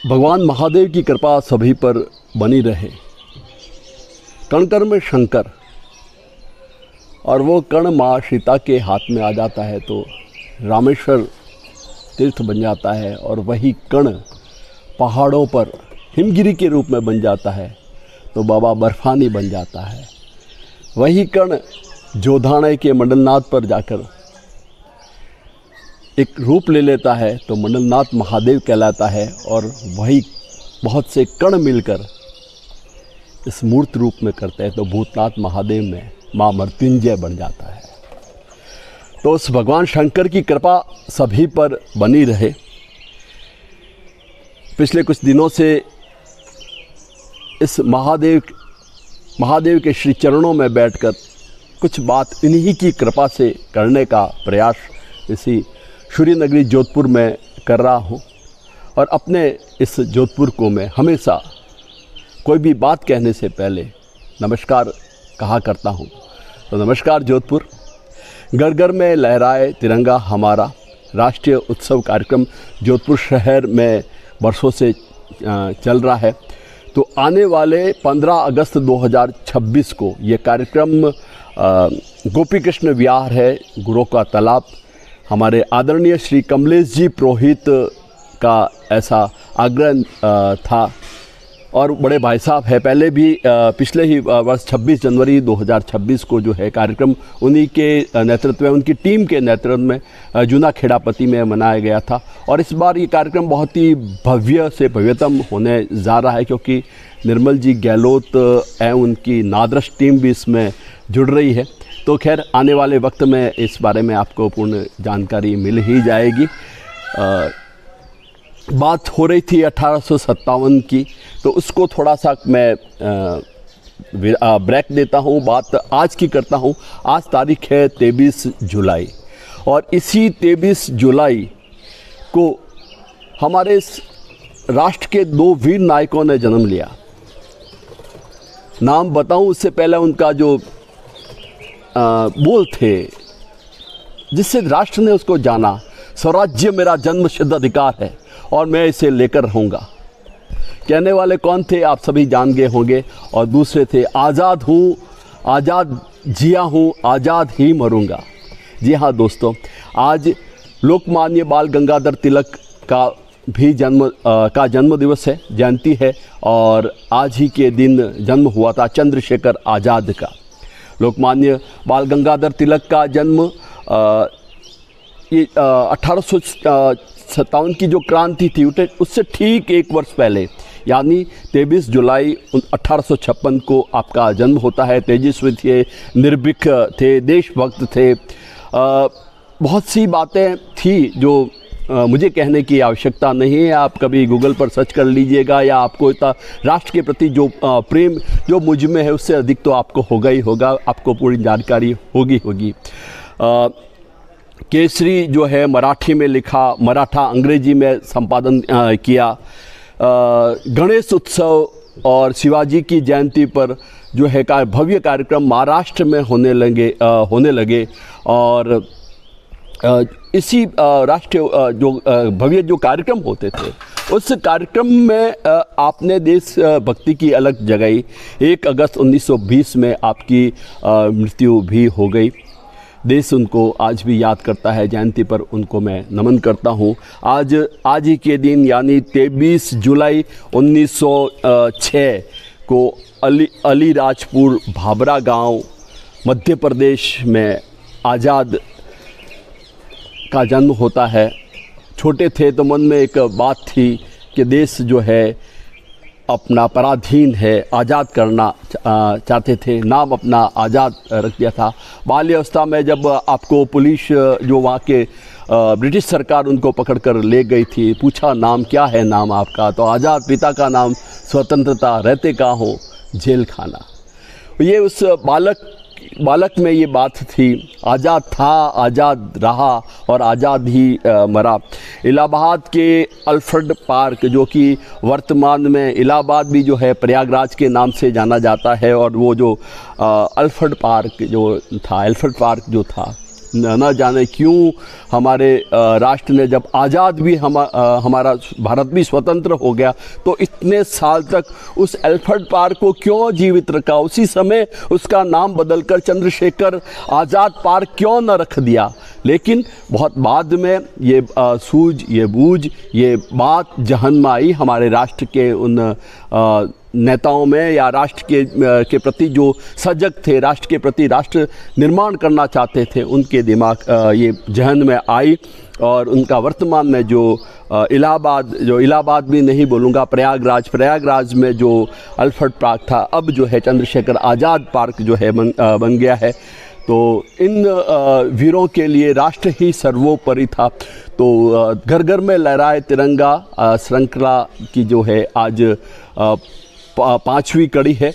भगवान महादेव की कृपा सभी पर बनी रहे। कण कण में शंकर, और वो कण माँ सीता के हाथ में आ जाता है तो रामेश्वर तीर्थ बन जाता है, और वही कण पहाड़ों पर हिमगिरी के रूप में बन जाता है तो बाबा बर्फानी बन जाता है। वही कण जोधाने के मंडलनाथ पर जाकर एक रूप ले लेता है तो मंडलनाथ महादेव कहलाता है, और वही बहुत से कण मिलकर इस मूर्त रूप में करते हैं तो भूतनाथ महादेव में माँ मृत्युंजय बन जाता है। तो उस भगवान शंकर की कृपा सभी पर बनी रहे। पिछले कुछ दिनों से इस महादेव के श्री चरणों में बैठकर कुछ बात इन्हीं की कृपा से करने का प्रयास इसी सूर्य नगरी जोधपुर में कर रहा हूँ। और अपने इस जोधपुर को मैं हमेशा कोई भी बात कहने से पहले नमस्कार कहा करता हूँ। तो नमस्कार जोधपुर। घर घर में लहराए तिरंगा हमारा राष्ट्रीय उत्सव कार्यक्रम जोधपुर शहर में वर्षों से चल रहा है। तो आने वाले 15 अगस्त 2026 को ये कार्यक्रम गोपी कृष्ण विहार है, गुरु का तालाब, हमारे आदरणीय श्री कमलेश जी पुरोहित का ऐसा आग्रह था, और बड़े भाई साहब है पहले भी पिछले ही वर्ष 26 जनवरी 2026 को जो है कार्यक्रम उन्हीं के नेतृत्व में, उनकी टीम के नेतृत्व में जूना खेड़ापति में मनाया गया था। और इस बार ये कार्यक्रम बहुत ही भव्य से भव्यतम होने जा रहा है, क्योंकि निर्मल जी गहलोत एवं उनकी नादृश टीम भी इसमें जुड़ रही है। तो खैर आने वाले वक्त में इस बारे में आपको पूर्ण जानकारी मिल ही जाएगी। बात हो रही थी 1857 की, तो उसको थोड़ा सा मैं ब्रेक देता हूँ, बात आज की करता हूँ। आज तारीख है 23 जुलाई, और इसी 23 जुलाई को हमारे राष्ट्र के दो वीर नायकों ने जन्म लिया। नाम बताऊँ उससे पहले उनका जो बोल थे जिससे राष्ट्र ने उसको जाना, स्वराज्य मेरा जन्म सिद्ध अधिकार है और मैं इसे लेकर रहूँगा। कहने वाले कौन थे आप सभी जान गए होंगे। और दूसरे थे आज़ाद हूँ, आज़ाद जिया हूँ, आज़ाद ही मरूँगा। जी हाँ दोस्तों, आज लोकमान्य बाल गंगाधर तिलक का भी जन्म दिवस है, जयंती है, और आज ही के दिन जन्म हुआ था चंद्रशेखर आज़ाद का। लोकमान्य बाल गंगाधर तिलक का जन्म ये 1857 की जो क्रांति थी उससे ठीक एक वर्ष पहले, यानी 23 जुलाई 1856 को आपका जन्म होता है। तेजस्वी थे, निर्भीक थे, देशभक्त थे। बहुत सी बातें थी जो मुझे कहने की आवश्यकता नहीं है, आप कभी गूगल पर सर्च कर लीजिएगा, या आपको इतना राष्ट्र के प्रति जो प्रेम जो मुझ में है उससे अधिक तो आपको होगा ही होगा, आपको पूरी जानकारी होगी। केसरी जो है मराठी में लिखा, मराठा अंग्रेजी में संपादन किया। गणेश उत्सव और शिवाजी की जयंती पर जो है भव्य कार्यक्रम महाराष्ट्र में होने लगे। और इसी राष्ट्रीय जो भव्य जो कार्यक्रम होते थे उस कार्यक्रम में आपने देश भक्ति की अलग जगाई। 1 अगस्त 1920 में आपकी मृत्यु भी हो गई। देश उनको आज भी याद करता है, जयंती पर उनको मैं नमन करता हूँ। आज ही के दिन यानी 23 जुलाई 1906 को अलीराजपुर भाबरा गांव मध्य प्रदेश में आज़ाद का जन्म होता है। छोटे थे तो मन में एक बात थी कि देश जो है अपना पराधीन है, आज़ाद करना चाहते थे, नाम अपना आज़ाद रख दिया था। बाल्यावस्था में जब आपको पुलिस जो वहाँ के ब्रिटिश सरकार उनको पकड़कर ले गई थी, पूछा नाम क्या है नाम आपका, तो आज़ाद, पिता का नाम स्वतंत्रता, रहते कहाँ हो, जेल खाना। ये उस बालक में ये बात थी, आज़ाद था, आज़ाद रहा और आज़ाद ही मरा। इलाहाबाद के अल्फ्रेड पार्क, जो कि वर्तमान में इलाहाबाद भी जो है प्रयागराज के नाम से जाना जाता है, और वो जो अल्फ्रेड पार्क जो था न जाने क्यों हमारे राष्ट्र ने जब आज़ाद भी हमारा भारत भी स्वतंत्र हो गया तो इतने साल तक उस एल्फ्रेड पार्क को क्यों जीवित रखा, उसी समय उसका नाम बदलकर चंद्रशेखर आज़ाद पार्क क्यों न रख दिया। लेकिन बहुत बाद में ये सूझ, ये बूझ, ये बात जहन में आई हमारे राष्ट्र के उन नेताओं में या राष्ट्र के प्रति जो सजग थे, राष्ट्र के प्रति राष्ट्र निर्माण करना चाहते थे, उनके दिमाग ये जहन में आई और उनका वर्तमान में जो इलाहाबाद भी नहीं बोलूँगा, प्रयागराज में जो एल्फ्रेड पार्क था, अब जो है चंद्रशेखर आज़ाद पार्क जो है बन गया है। तो इन वीरों के लिए राष्ट्र ही सर्वोपरि था। तो घर घर में लहराए तिरंगा श्रृंखला की जो है आज 5वीं कड़ी है।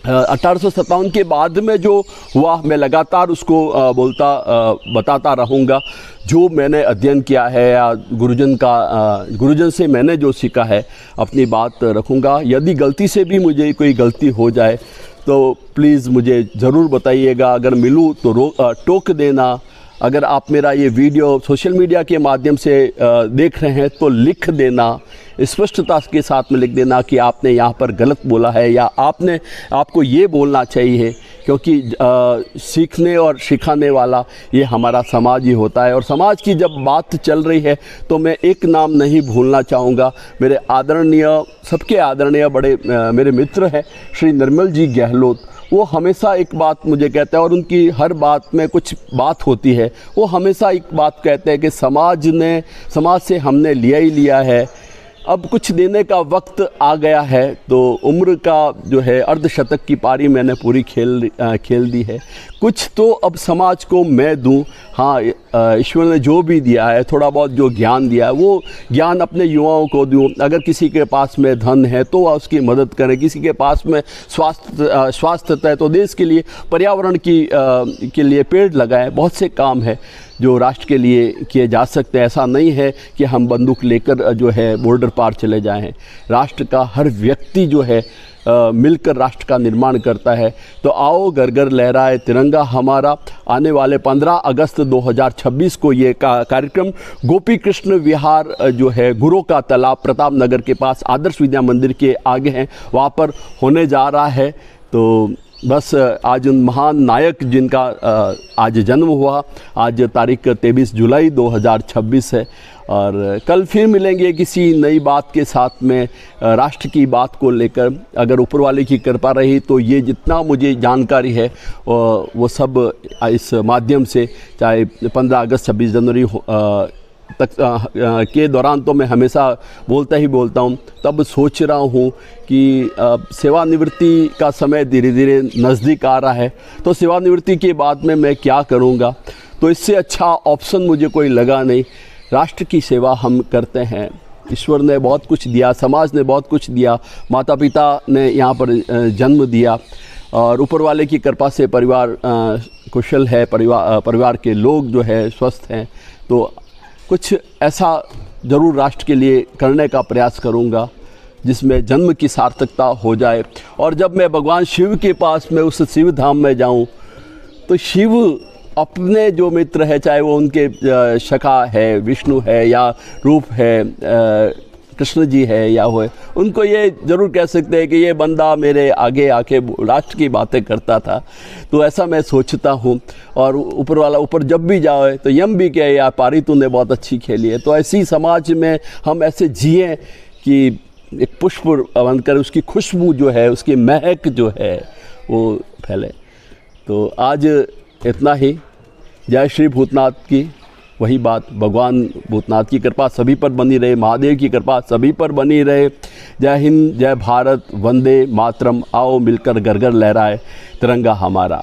1857 के बाद में जो हुआ मैं लगातार उसको बताता रहूँगा। जो मैंने अध्ययन किया है या गुरुजन से मैंने जो सीखा है अपनी बात रखूँगा। यदि गलती से भी मुझे कोई गलती हो जाए तो प्लीज़ मुझे ज़रूर बताइएगा। अगर मिलूँ तो टोक देना। अगर आप मेरा ये वीडियो सोशल मीडिया के माध्यम से देख रहे हैं तो लिख देना, स्पष्टता के साथ में लिख देना कि आपने यहाँ पर गलत बोला है या आपको ये बोलना चाहिए, क्योंकि सीखने और सिखाने वाला ये हमारा समाज ही होता है। और समाज की जब बात चल रही है तो मैं एक नाम नहीं भूलना चाहूँगा। मेरे सबके आदरणीय बड़े मेरे मित्र हैं श्री निर्मल जी गहलोत। वो हमेशा एक बात मुझे कहते हैं और उनकी हर बात में कुछ बात होती है। वो हमेशा एक बात कहते हैं कि समाज से हमने लिया ही लिया है, अब कुछ देने का वक्त आ गया है। तो उम्र का जो है अर्धशतक की पारी मैंने पूरी खेल दी है। कुछ तो अब समाज को मैं दूं। हाँ, ईश्वर ने जो भी दिया है, थोड़ा बहुत जो ज्ञान दिया है, वो ज्ञान अपने युवाओं को दूं। अगर किसी के पास में धन है तो वह उसकी मदद करें, किसी के पास में स्वास्थ्य है तो देश के लिए, पर्यावरण के लिए पेड़ लगाएं। बहुत से काम है जो राष्ट्र के लिए किए जा सकते हैं। ऐसा नहीं है कि हम बंदूक लेकर जो है बॉर्डर पार चले जाएं। राष्ट्र का हर व्यक्ति जो है मिलकर राष्ट्र का निर्माण करता है। तो आओ घर घर लहराए तिरंगा हमारा। आने वाले 15 अगस्त 2026 को ये कार्यक्रम गोपी कृष्ण विहार जो है गुरु का तालाब प्रताप नगर के पास आदर्श विद्या मंदिर के आगे हैं, वहाँ पर होने जा रहा है। तो बस आज उन महान नायक जिनका आज जन्म हुआ, आज तारीख 23 जुलाई 2026 है। और कल फिर मिलेंगे किसी नई बात के साथ में, राष्ट्र की बात को लेकर। अगर ऊपर वाले की कृपा रही तो ये जितना मुझे जानकारी है वो सब इस माध्यम से, चाहे 15 अगस्त 26 जनवरी तक के दौरान तो मैं हमेशा बोलता हूँ। तब सोच रहा हूँ कि सेवानिवृत्ति का समय धीरे धीरे नज़दीक आ रहा है, तो सेवानिवृत्ति के बाद में मैं क्या करूँगा। तो इससे अच्छा ऑप्शन मुझे कोई लगा नहीं। राष्ट्र की सेवा हम करते हैं। ईश्वर ने बहुत कुछ दिया, समाज ने बहुत कुछ दिया, माता पिता ने यहाँ पर जन्म दिया और ऊपर वाले की कृपा से परिवार कुशल है, परिवार के लोग जो है स्वस्थ हैं। तो कुछ ऐसा ज़रूर राष्ट्र के लिए करने का प्रयास करूँगा जिसमें जन्म की सार्थकता हो जाए। और जब मैं भगवान शिव के पास में उस शिव धाम में जाऊँ तो शिव अपने जो मित्र है, चाहे वो उनके सखा है, विष्णु है या रूप है, कृष्ण जी है या हो, उनको ये ज़रूर कह सकते हैं कि ये बंदा मेरे आगे आके राष्ट्र की बातें करता था। तो ऐसा मैं सोचता हूँ। और ऊपर वाला ऊपर जब भी जाए तो यम भी कहे यार पारी तूने बहुत अच्छी खेली है। तो ऐसी समाज में हम ऐसे जिए कि एक पुष्प बनकर उसकी खुशबू जो है, उसकी महक जो है वो फैले। तो आज इतना ही। जय श्री भूतनाथ की वही बात, भगवान भूतनाथ की कृपा सभी पर बनी रहे, महादेव की कृपा सभी पर बनी रहे। जय हिंद, जय भारत, वंदे मातरम। आओ मिलकर घर घर लहराए तिरंगा हमारा।